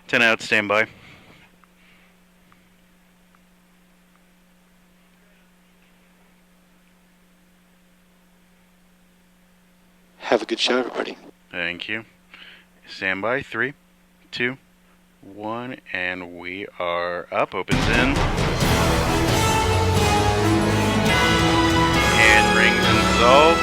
10 out, stand by. Have a good show, everybody. Thank you. Stand by. 3, 2, 1, and we are up. Opens in. And rings and dissolve.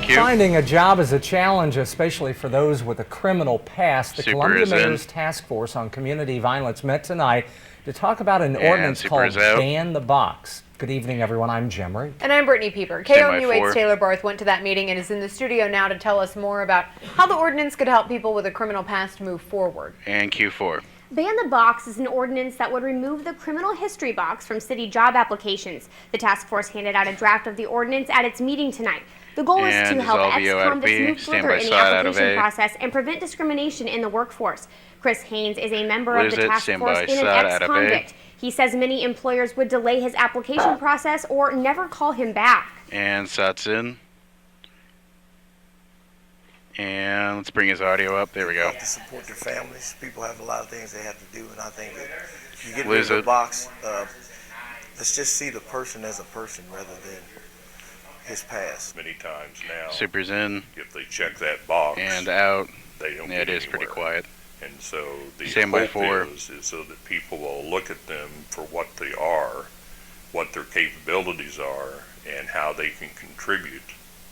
Cue. Finding a job is a challenge, especially for those with a criminal past. The Columbia Mayor's Task Force on Community Violence met tonight to talk about an ordinance called Ban the Box. Good evening, everyone. I'm Jim Reed. And I'm Brittany Pieper. KOMU 8's Taylor Barth went to that meeting and is in the studio now to tell us more about how the ordinance could help people with a criminal past move forward. And Q4. Ban the Box is an ordinance that would remove the criminal history box from city job applications. The task force handed out a draft of the ordinance at its meeting tonight. The goal is to help ex-convicts move further in the application process and prevent discrimination in the workforce. Chris Haynes is a member of the task force and an ex-convict. He says many employers would delay his application process or never call him back. And Sat's in. And let's bring his audio up. There we go. To support their families. People have a lot of things they have to do, and I think that if you get rid of the box, let's just see the person as a person rather than his past. Many times now, Super's in. If they check that box and out, they don't. Yeah, it is pretty quiet. And so the hope is so that people will look at them for what they are, what their capabilities are, and how they can contribute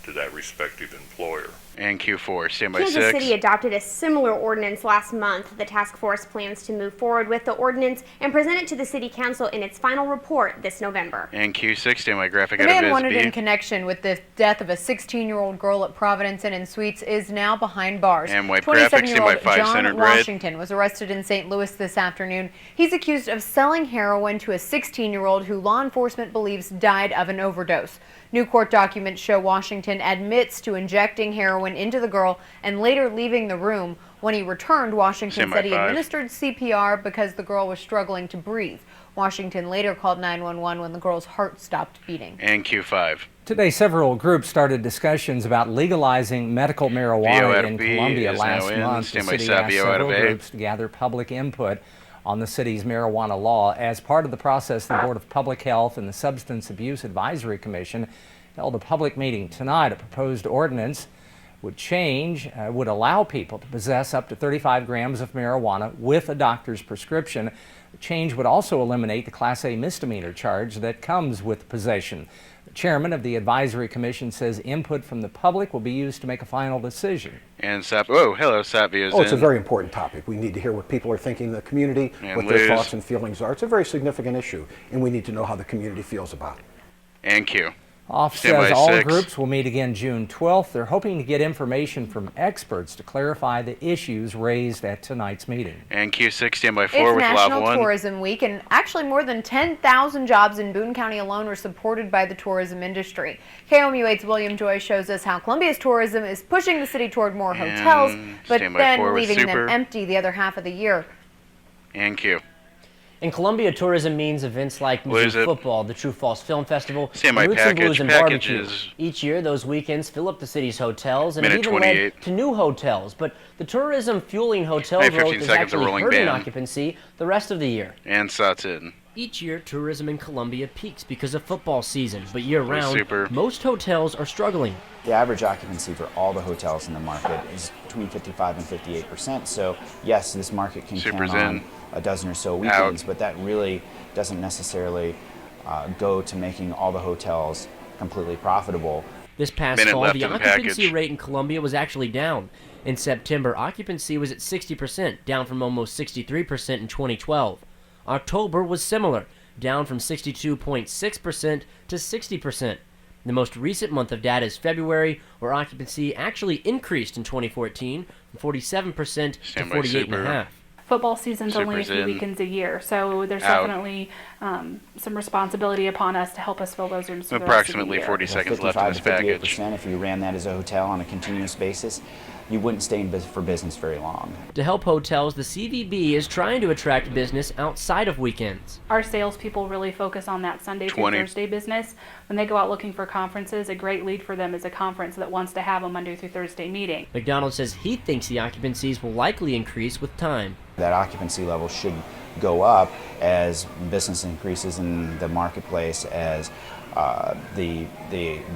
to that respective employer. And Q4, stand by 6. Kansas City adopted a similar ordinance last month. The task force plans to move forward with the ordinance and present it to the city council in its final report this November. And Q6, stand by graphic. The man wanted in connection with the death of a 16-year-old girl at Providence Inn and Suites is now behind bars. And white graphic, stand by 5, John Washington was arrested in St. Louis this afternoon. He's accused of selling heroin to a 16-year-old who law enforcement believes died of an overdose. New court documents show Washington admits to injecting heroin into the girl and later leaving the room. When he returned, Washington said he administered CPR because the girl was struggling to breathe. Washington later called 911 when the girl's heart stopped beating. And Q5. Today, several groups started discussions about legalizing medical marijuana in Columbia last month. The city asked several groups to gather public input on the city's marijuana law. As part of the process, the Board of Public Health and the Substance Abuse Advisory Commission held a public meeting tonight. A proposed ordinance would allow people to possess up to 35 grams of marijuana with a doctor's prescription. The change would also eliminate the Class A misdemeanor charge that comes with possession. The chairman of the advisory commission says input from the public will be used to make a final decision. And hello, Satvia's it's a very important topic. We need to hear what people are thinking in the community, what their thoughts and feelings are. It's a very significant issue, and we need to know how the community feels about it. And Q. Off says all groups will meet again June 12th. They're hoping to get information from experts to clarify the issues raised at tonight's meeting. And Q6, stand by 4 with Lava 1. It's National Tourism Week, and actually more than 10,000 jobs in Boone County alone were supported by the tourism industry. KOMU 8's William Joy shows us how Columbia's tourism is pushing the city toward more hotels, but then leaving them empty the other half of the year. And Q. In Columbia, tourism means events like Mizzou Football, the True Falls Film Festival, Roots and Blues and Barbecue. Each year, those weekends fill up the city's hotels and have even led to new hotels. But the tourism fueling hotel growth is actually hurting occupancy the rest of the year. And Sat's in. Each year, tourism in Columbia peaks because of football season, but year-round, most hotels are struggling. The average occupancy for all the hotels in the market is between 55 and 58%. So, yes, this market can count on a dozen or so weekends, but that really doesn't necessarily go to making all the hotels completely profitable. This past fall, the occupancy rate in Columbia was actually down. In September, occupancy was at 60%, down from almost 63% in 2012. October was similar, down from 62.6% to 60%. The most recent month of data is February, where occupancy actually increased in 2014 from 47% to 48.5%. Football season's only a few weekends a year, so there's definitely some responsibility upon us to help us fill those rooms. Approximately 40 seconds left in this package. If you ran that as a hotel on a continuous basis, you wouldn't stay for business very long. To help hotels, the CVB is trying to attract business outside of weekends. Our salespeople really focus on that Sunday through Thursday business. When they go out looking for conferences, a great lead for them is a conference that wants to have a Monday through Thursday meeting. McDonald says he thinks the occupancies will likely increase with time. That occupancy level should go up as business increases in the marketplace, as the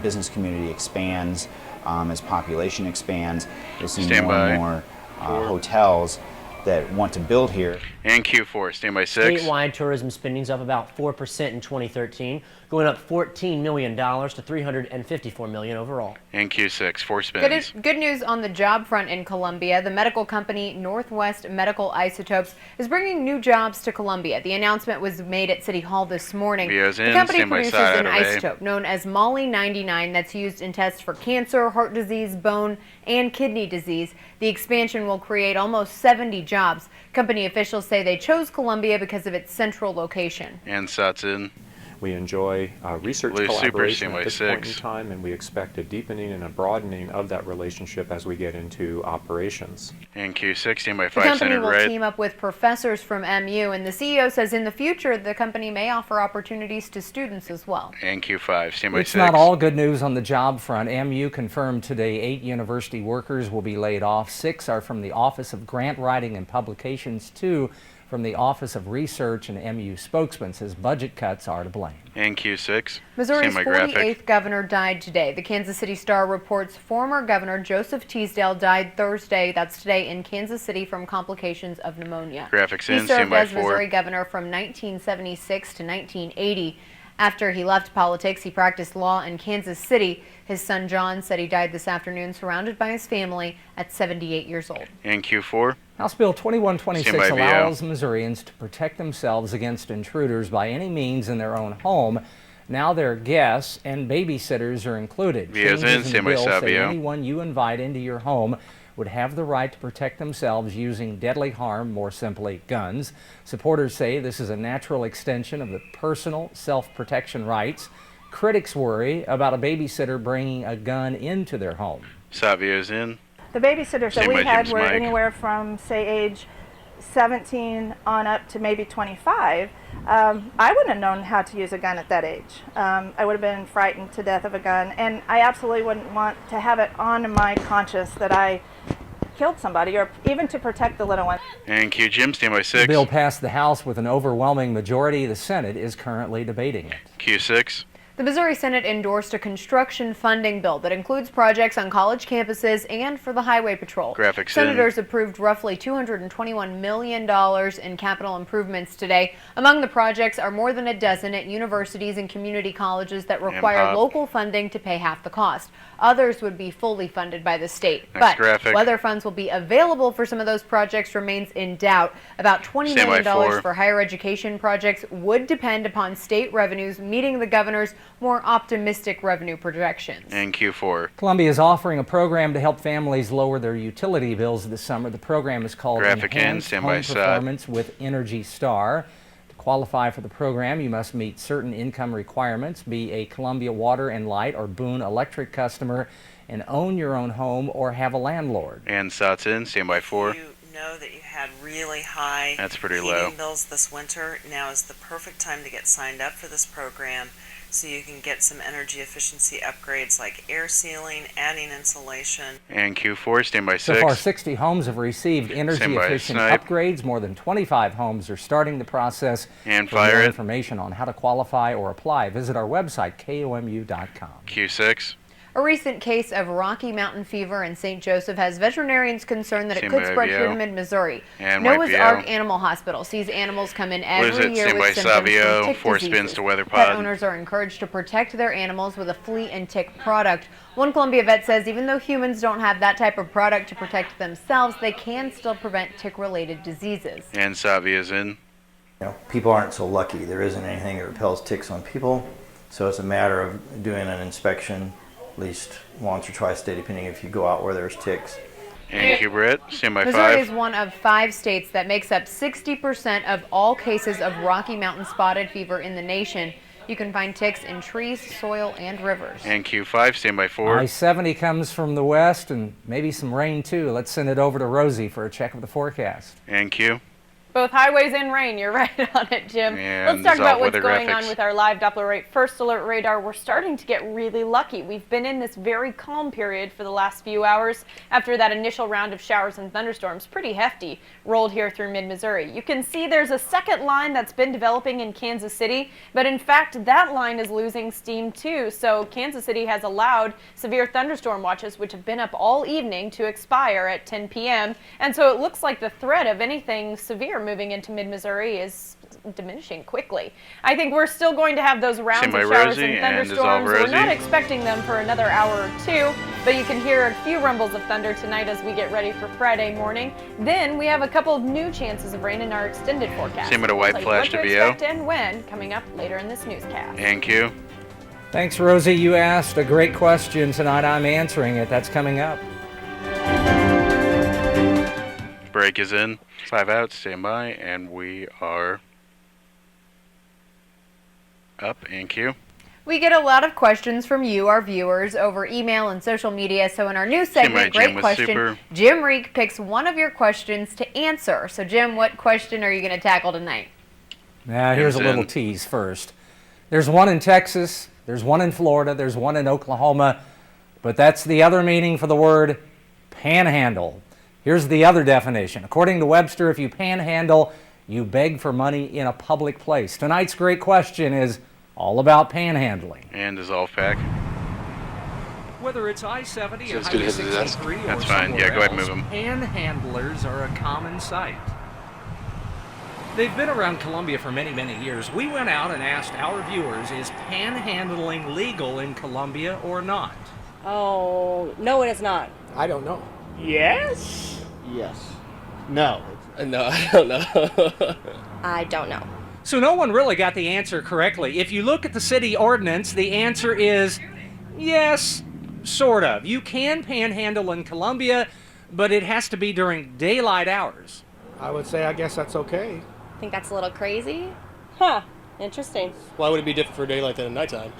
business community expands, as population expands. You'll see more and more hotels that want to build here. And Q4, standby 6. Statewide tourism spending is up about 4% in 2013, going up $14 million to $354 million overall. And Q6, 4 spins. Good news on the job front in Columbia. The medical company Northwest Medical Isotopes is bringing new jobs to Columbia. The announcement was made at City Hall this morning. The company produces an isotope known as Molly-99 that's used in tests for cancer, heart disease, bone, and kidney disease. The expansion will create almost 70 jobs. Company officials say they chose Columbia because of its central location. And Satsun. We enjoy research collaboration at this point in time, and we expect a deepening and a broadening of that relationship as we get into operations. And Q6, standby 5, the company will red. team up with professors from MU, and the CEO says in the future the company may offer opportunities to students as well. And Q5, standby 6. It's not all good news on the job front. MU confirmed today 8 university workers will be laid off. 6 are from the Office of Grant Writing and Publications, 2 from the Office of Research, and MU spokesman says budget cuts are to blame. And Q6. Missouri's 48th governor died today. The Kansas City Star reports former Governor Joseph Teasdale died Thursday, that's today, in Kansas City from complications of pneumonia. Graphics he in, served as 4. Missouri governor from 1976 to 1980. After he left politics, he practiced law in Kansas City. His son John said he died this afternoon surrounded by his family at 78 years old. And Q4. House Bill 2126 allows Missourians to protect themselves against intruders by any means in their own home. Now their guests and babysitters are included. Changes in the bill say anyone you invite into your home would have the right to protect themselves using deadly harm, more simply, guns. Supporters say this is a natural extension of the personal self-protection rights. Critics worry about a babysitter bringing a gun into their home. Savio's in. The babysitters that we had were anywhere from, say, age 17 on up to maybe 25. I wouldn't have known how to use a gun at that age. I would have been frightened to death of a gun, and I absolutely wouldn't want to have it on my conscience that I killed somebody, or even to protect the little one. And Q Jim, standby 6. The bill passed the House with an overwhelming majority. The Senate is currently debating it. Q6. The Missouri Senate endorsed a construction funding bill that includes projects on college campuses and for the Highway Patrol. Senators approved roughly $221 million in capital improvements today. Among the projects are more than a dozen at universities and community colleges that require local funding to pay half the cost. Others would be fully funded by the state. But whether funds will be available for some of those projects remains in doubt. About $20 million for higher education projects would depend upon state revenues meeting the governor's more optimistic revenue projections. And Q4. Columbia is offering a program to help families lower their utility bills this summer. The program is called Enhanced Home Performance with Energy Star. To qualify for the program, you must meet certain income requirements, be a Columbia Water and Light or Boone Electric customer, and own your own home or have a landlord. And Satsun, standby 4. You know that you had really high heating bills this winter. Now is the perfect time to get signed up for this program, so you can get some energy efficiency upgrades like air sealing, adding insulation. And Q4, standby 6. So far, 60 homes have received energy-efficient upgrades. More than 25 homes are starting the process. And for more information on how to qualify or apply, visit our website, KOMU.com. Q6. A recent case of Rocky Mountain fever in St. Joseph has veterinarians concerned that it could spread here to mid-Missouri. Noah's Ark Animal Hospital sees animals come in every year with symptoms from tick diseases. Pet owners are encouraged to protect their animals with a flea and tick product. One Columbia vet says even though humans don't have that type of product to protect themselves, they can still prevent tick-related diseases. And Savia's in. You know, people aren't so lucky. There isn't anything that repels ticks on people, so it's a matter of doing an inspection at least once or twice a day, depending if you go out where there's ticks. And Hubert, standby 5. Missouri is one of 5 states that makes up 60% of all cases of Rocky Mountain spotted fever in the nation. You can find ticks in trees, soil, and rivers. And Q5, standby 4. I-70 comes from the west and maybe some rain too. Let's send it over to Rosie for a check of the forecast. And Q. Both highways and rain, you're right on it, Jim. And let's talk about what's going on with our live Doppler rate first alert radar. We're starting to get really lucky. We've been in this very calm period for the last few hours after that initial round of showers and thunderstorms, pretty hefty, rolled here through mid-Missouri. You can see there's a second line that's been developing in Kansas City, but in fact that line is losing steam too. So Kansas City has allowed severe thunderstorm watches, which have been up all evening, to expire at 10 p.m. And so it looks like the threat of anything severe moving into mid-Missouri is diminishing quickly. I think we're still going to have those rounds of showers and thunderstorms. We're not expecting them for another hour or two, but you can hear a few rumbles of thunder tonight as we get ready for Friday morning. Then we have a couple of new chances of rain in our extended forecast. Same with a white flash to VO. And when coming up later in this newscast. And Q. Thanks, Rosie. You asked a great question tonight. I'm answering it. That's coming up. Break is in. 5 out, stand by, and we are up. And Q. We get a lot of questions from you, our viewers, over email and social media. So in our new segment, Great Question, Jim Reek picks one of your questions to answer. So Jim, what question are you going to tackle tonight? Now, here's a little tease first. There's one in Texas, there's one in Florida, there's one in Oklahoma, but that's the other meaning for the word panhandle. Here's the other definition. According to Webster, if you panhandle, you beg for money in a public place. Tonight's Great Question is all about panhandling. And dissolve pack. Whether it's I-70 and Highway 63 or that's fine. Yeah, go ahead and move them. Panhandlers are a common sight. They've been around Columbia for many, many years. We went out and asked our viewers, is panhandling legal in Columbia or not? Oh, no, it is not. I don't know. Yes? Yes. No. No, I don't know. I don't know. So no one really got the answer correctly. If you look at the city ordinance, the answer is yes, sort of. You can panhandle in Columbia, but it has to be during daylight hours. I would say I guess that's okay. I think that's a little crazy. Huh. Interesting. Why would it be different for daylight than at nighttime?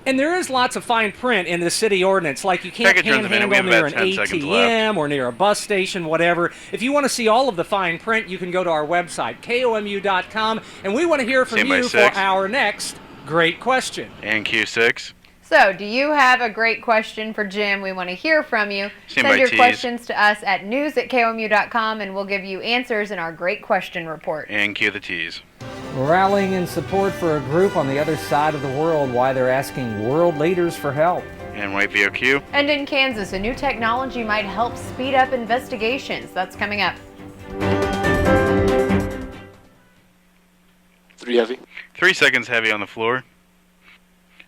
And there is lots of fine print in the city ordinance, like you can't panhandle near an ATM or near a bus station, whatever. If you want to see all of the fine print, you can go to our website, KOMU.com, and we want to hear from you for our next Great Question. And Q6. So, do you have a great question for Jim? We want to hear from you. Send your questions to us at news@KOMU.com, and we'll give you answers in our Great Question report. And cue the tease. Rallying in support for a group on the other side of the world, why they're asking world leaders for help. And white VOQ. And in Kansas, a new technology might help speed up investigations. That's coming up. 3 heavy. 3 seconds heavy on the floor.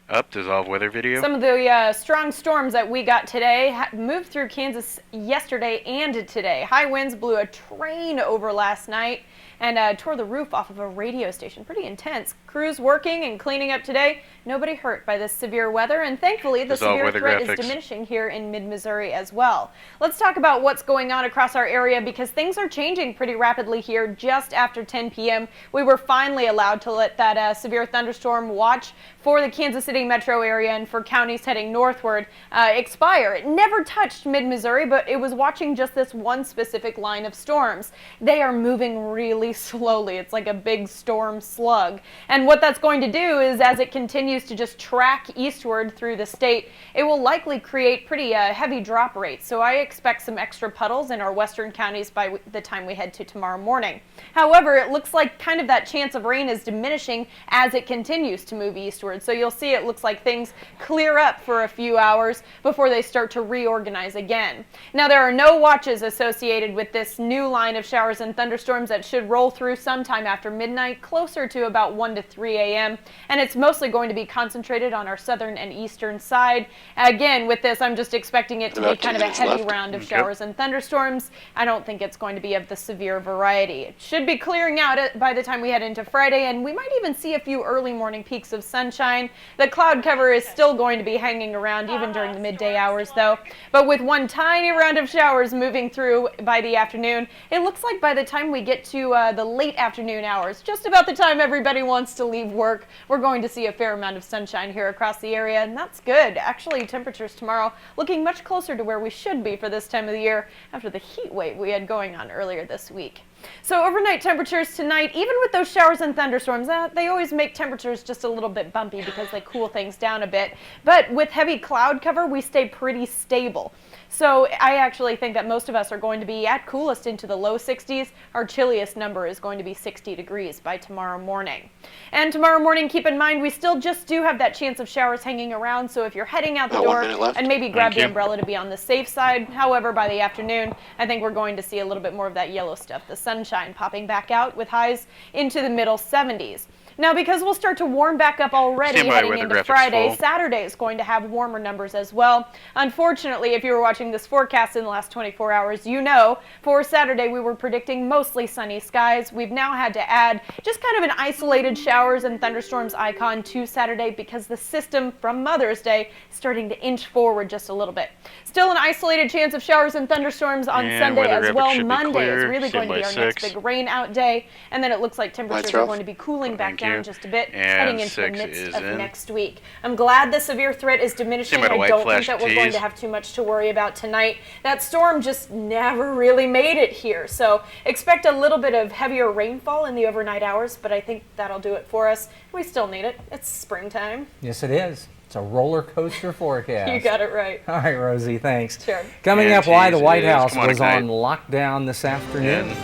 Up, dissolve weather video. Some of the strong storms that we got today moved through Kansas yesterday and today. High winds blew a train over last night and tore the roof off of a radio station. Pretty intense. Crews working and cleaning up today. Nobody hurt by this severe weather, and thankfully the severe threat is diminishing here in mid-Missouri as well. Let's talk about what's going on across our area, because things are changing pretty rapidly here. Just after 10 p.m. we were finally allowed to let that severe thunderstorm watch for the Kansas City metro area and for counties heading northward expire. It never touched mid-Missouri, but it was watching just this one specific line of storms. They are moving really slowly. It's like a big storm slug. And what that's going to do is, as it continues to just track eastward through the state, it will likely create pretty heavy drop rates. So I expect some extra puddles in our western counties by the time we head to tomorrow morning. However, it looks like kind of that chance of rain is diminishing as it continues to move eastward. So you'll see it looks like things clear up for a few hours before they start to reorganize again. Now, there are no watches associated with this new line of showers and thunderstorms that should roll through sometime after midnight, closer to about 1 to 3 a.m. And it's mostly going to be concentrated on our southern and eastern side. Again, with this, I'm just expecting it to be kind of a heavy round of showers and thunderstorms. I don't think it's going to be of the severe variety. It should be clearing out by the time we head into Friday, and we might even see a few early morning peaks of sunshine. The cloud cover is still going to be hanging around even during the midday hours, though. But with one tiny round of showers moving through by the afternoon, it looks like by the time we get to the late afternoon hours, just about the time everybody wants to leave work, we're going to see a fair amount of sunshine here across the area, and that's good. Actually, temperatures tomorrow looking much closer to where we should be for this time of the year after the heat wave we had going on earlier this week. So overnight temperatures tonight, even with those showers and thunderstorms, they always make temperatures just a little bit bumpy because they cool things down a bit. But with heavy cloud cover, we stay pretty stable. So I actually think that most of us are going to be at coolest into the low 60s. Our chilliest number is going to be 60 degrees by tomorrow morning. And tomorrow morning, keep in mind, we still just do have that chance of showers hanging around. So if you're heading out the door, and maybe grab the umbrella to be on the safe side. However, by the afternoon, I think we're going to see a little bit more of that yellow stuff, the sunshine popping back out with highs into the middle 70s. Now, because we'll start to warm back up already heading into Friday, Saturday is going to have warmer numbers as well. Unfortunately, if you were watching this forecast in the last 24 hours, you know for Saturday we were predicting mostly sunny skies. We've now had to add just kind of an isolated showers and thunderstorms icon to Saturday because the system from Mother's Day is starting to inch forward just a little bit. Still an isolated chance of showers and thunderstorms on Sunday as well. Monday is really going to be our next big rain out day, and then it looks like temperatures are going to be cooling back down just a bit heading into the midst of next week. I'm glad the severe threat is diminishing. I don't think that we're going to have too much to worry about tonight. That storm just never really made it here, so expect a little bit of heavier rainfall in the overnight hours, but I think that'll do it for us. We still need it. It's springtime. Yes, it is. It's a roller coaster forecast. You got it right. All right, Rosie, thanks. Sure. Coming up, why the White House was on lockdown this afternoon.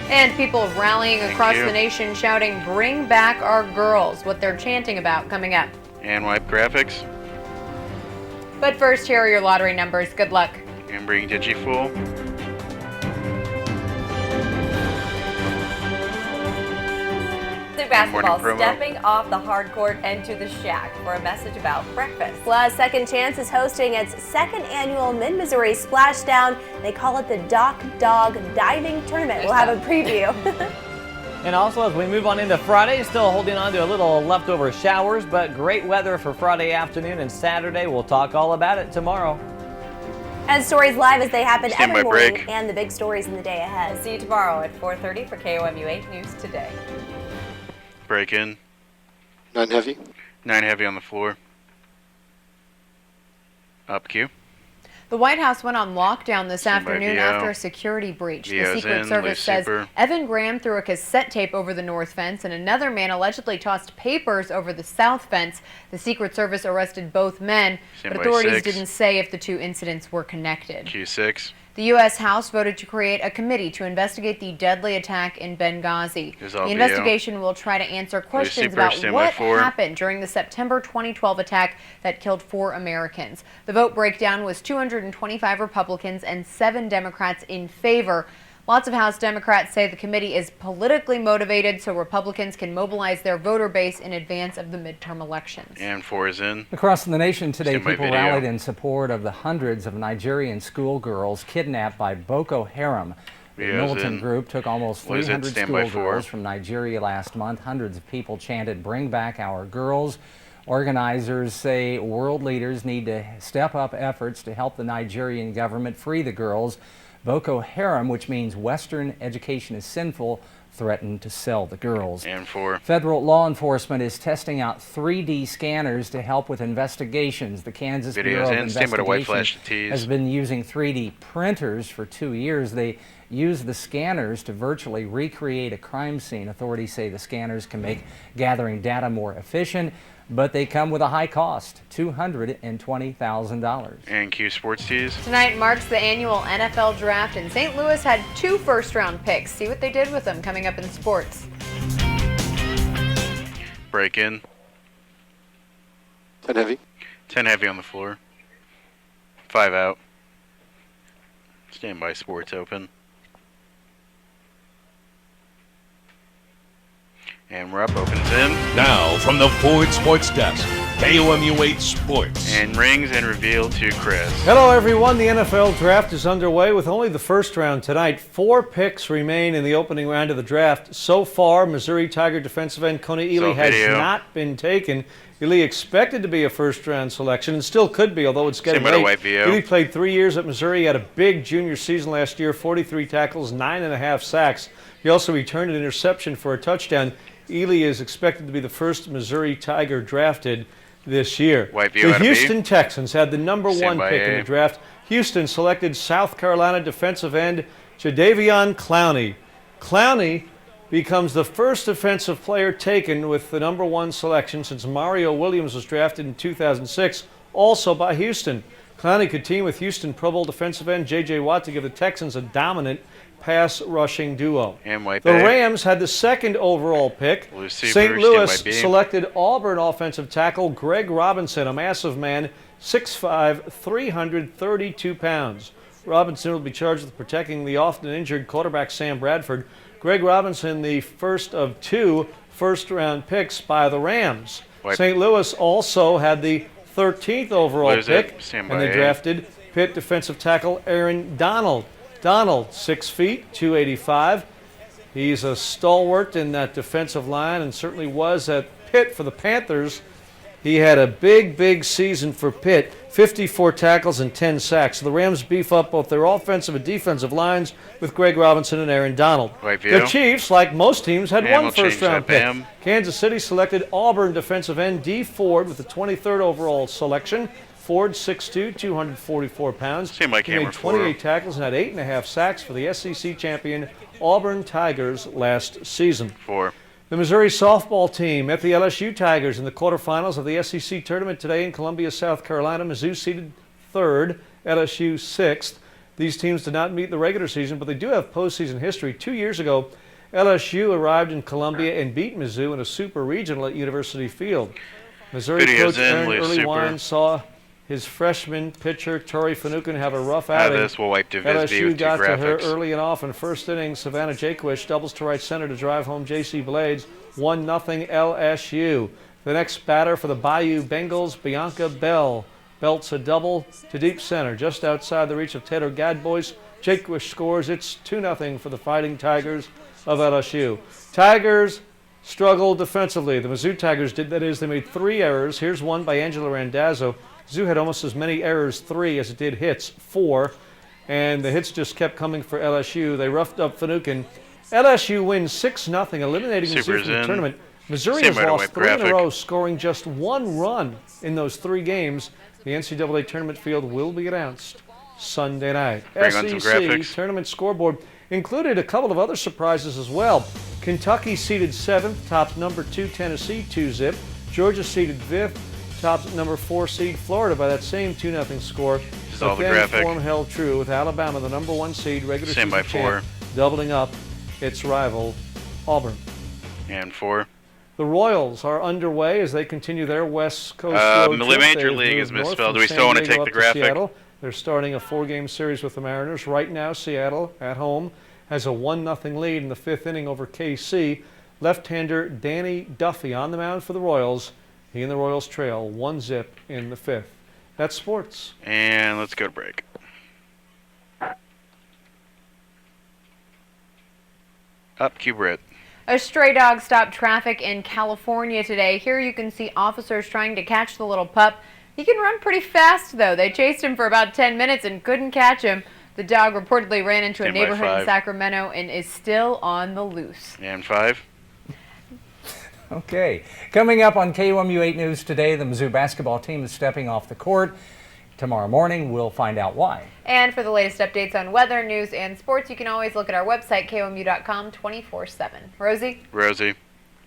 And people rallying across the nation shouting, "Bring back our girls," what they're chanting about coming up. And wipe graphics. But first, here are your lottery numbers. Good luck. And bring DigiFool. Basketball stepping off the hard court and to the shack for a message about breakfast. Plus, Second Chance is hosting its second annual Mid-Missouri Splashdown. They call it the Doc Dog Diving Tournament. We'll have a preview. And also, as we move on into Friday, still holding on to a little leftover showers, but great weather for Friday afternoon and Saturday. We'll talk all about it tomorrow. And stories live as they happen every morning and the big stories in the day ahead. See you tomorrow at 4:30 for KOMU 8 News Today. Break in. 9 heavy. 9 heavy on the floor. Up Q. The White House went on lockdown this afternoon after a security breach. The Secret Service says Evan Graham threw a cassette tape over the north fence and another man allegedly tossed papers over the south fence. The Secret Service arrested both men, but authorities didn't say if the two incidents were connected. Q6. The U.S. House voted to create a committee to investigate the deadly attack in Benghazi. The investigation will try to answer questions about what happened during the September 2012 attack that killed 4 Americans. The vote breakdown was 225 Republicans and 7 Democrats in favor. Lots of House Democrats say the committee is politically motivated so Republicans can mobilize their voter base in advance of the midterm elections. And 4 is in. Across the nation today, people rallied in support of the hundreds of Nigerian schoolgirls kidnapped by Boko Haram. The militant group took almost 300 schoolgirls from Nigeria last month. Hundreds of people chanted, "Bring back our girls." Organizers say world leaders need to step up efforts to help the Nigerian government free the girls. Boko Haram, which means Western education is sinful, threatened to sell the girls. And 4. Federal law enforcement is testing out 3D scanners to help with investigations. The Kansas Bureau of Investigation has been using 3D printers for 2 years. They use the scanners to virtually recreate a crime scene. Authorities say the scanners can make gathering data more efficient, but they come with a high cost, $220,000. And Q Sports Tees. Tonight marks the annual NFL Draft, and St. Louis had 2 first-round picks. See what they did with them coming up in sports. Break in. 10 heavy. 10 heavy on the floor. 5 out. Standby sports open. And we're up, opens in. Now, from the Ford Sports Desk, KOMU 8 Sports. And rings and reveal to Chris. Hello, everyone. The NFL Draft is underway with only the first round tonight. 4 picks remain in the opening round of the draft. So far, Missouri Tiger defensive end Coney Ely has not been taken. Ely expected to be a first-round selection and still could be, although it's getting late. Ely played 3 years at Missouri. He had a big junior season last year, 43 tackles, 9.5 sacks. He also returned an interception for a touchdown. Ely is expected to be the first Missouri Tiger drafted this year. The Houston Texans had the number 1 pick in the draft. Houston selected South Carolina defensive end Jadeveon Clowney. Clowney becomes the first defensive player taken with the #1 selection since Mario Williams was drafted in 2006, also by Houston. Clowney could team with Houston Pro Bowl defensive end J.J. Watt to give the Texans a dominant pass rushing duo. The Rams had the 2nd overall pick. St. Louis selected Auburn offensive tackle Greg Robinson, a massive man, 6'5", 332 pounds. Robinson will be charged with protecting the often injured quarterback Sam Bradford. Greg Robinson, the first of 2 first-round picks by the Rams. St. Louis also had the 13th overall pick, and they drafted Pitt defensive tackle Aaron Donald. Donald, 6 feet, 285. He's a stalwart in that defensive line and certainly was at Pitt for the Panthers. He had a big season for Pitt, 54 tackles and 10 sacks. So the Rams beef up both their offensive and defensive lines with Greg Robinson and Aaron Donald. The Chiefs, like most teams, had 1 first-round pick. Kansas City selected Auburn defensive end Dee Ford with the 23rd overall selection. Ford, 6'2", 244 pounds. He made 28 tackles and had 8.5 sacks for the SEC champion Auburn Tigers last season. 4. The Missouri softball team met the LSU Tigers in the quarterfinals of the SEC tournament today in Columbia, South Carolina. Mizzou seeded 3rd, LSU 6th. These teams did not meet in the regular season, but they do have postseason history. 2 years ago, LSU arrived in Columbia and beat Mizzou in a super regional at University Field. Missouri coach Aaron Earlywine saw his freshman pitcher, Torrey Finucane, have a rough outing. We'll wipe to LSU got to her early and often. First inning, Savannah Jaquish doubles to right center to drive home J.C. Blades. 1-0 LSU. The next batter for the Bayou Bengals, Bianca Bell, belts a double to deep center, just outside the reach of Taylor Gadbois. Jaquish scores. It's 2-0 for the Fighting Tigers of LSU. Tigers struggled defensively. The Mizzou Tigers did. That is, they made 3 errors. Here's one by Angela Randazzo. Mizzou had almost as many errors, 3, as it did hits, 4. And the hits just kept coming for LSU. They roughed up Finucane. LSU wins 6-0, eliminating Mizzou from the tournament. Missouri has lost 3 in a row, scoring just 1 run in those 3 games. The NCAA tournament field will be announced Sunday night. SEC tournament scoreboard included a couple of other surprises as well. Kentucky seeded 7th, tops #2 Tennessee 2-zip. Georgia seeded 5th. Tops #4 seed Florida by that same 2-0 score. But then form held true with Alabama, the #1 seed, regular season champ, doubling up its rival Auburn. And 4. The Royals are underway as they continue their West Coast road trip. Major League is misspelled. Do we still want to take the graphic? They're starting a 4-game series with the Mariners. Right now, Seattle at home has a 1-0 lead in the 5th inning over KC. Left-hander Danny Duffy on the mound for the Royals. He and the Royals trail 1-zip in the 5th. That's sports. And let's go to break. Up, Q-Brit. A stray dog stopped traffic in California today. Here you can see officers trying to catch the little pup. He can run pretty fast, though. They chased him for about 10 minutes and couldn't catch him. The dog reportedly ran into a neighborhood in Sacramento and is still on the loose. And 5. Okay. Coming up on KOMU 8 News today, the Mizzou basketball team is stepping off the court. Tomorrow morning, we'll find out why. And for the latest updates on weather, news, and sports, you can always look at our website, KOMU.com, 24/7. Rosie?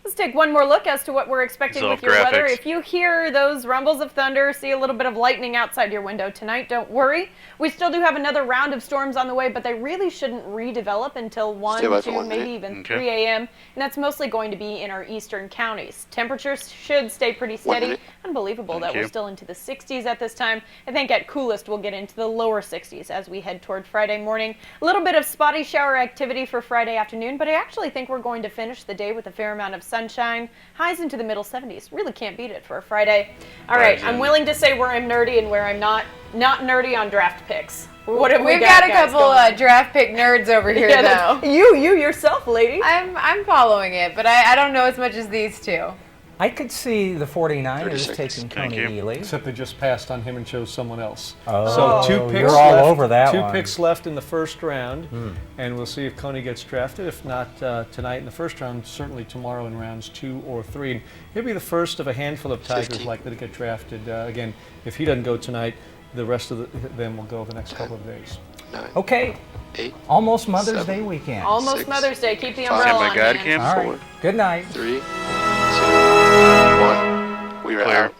Let's take one more look as to what we're expecting with your weather. If you hear those rumbles of thunder, see a little bit of lightning outside your window tonight, don't worry. We still do have another round of storms on the way, but they really shouldn't redevelop until 1, 2, maybe even 3 a.m. And that's mostly going to be in our eastern counties. Temperatures should stay pretty steady. Unbelievable that we're still into the 60s at this time. I think at coolest we'll get into the lower 60s as we head toward Friday morning. A little bit of spotty shower activity for Friday afternoon, but I actually think we're going to finish the day with a fair amount of sunshine. Highs into the middle 70s. Really can't beat it for a Friday. All right, I'm willing to say where I'm nerdy and where I'm not nerdy on draft picks. What have We've got a couple draft pick nerds over here, though. You yourself, lady. I'm following it, but I don't know as much as these two. I could see the 49ers taking Coney Ealy. Except they just passed on him and chose someone else. Oh, so 2 picks you're all over that Two one. picks left in the first round, and we'll see if Coney gets drafted. If not tonight in the first round, certainly tomorrow in rounds 2 or 3. And he'll be the first of a handful of Tigers likely to get drafted. Again, if he doesn't go tonight, the rest of them will go the next couple of days. Okay, 8. Almost Mother's 7, Day weekend. Almost 6, Mother's Day. Keep the 5, umbrella on God hand. camp. All right. 4, Good night. 3, 2, 1. We are Clear. out.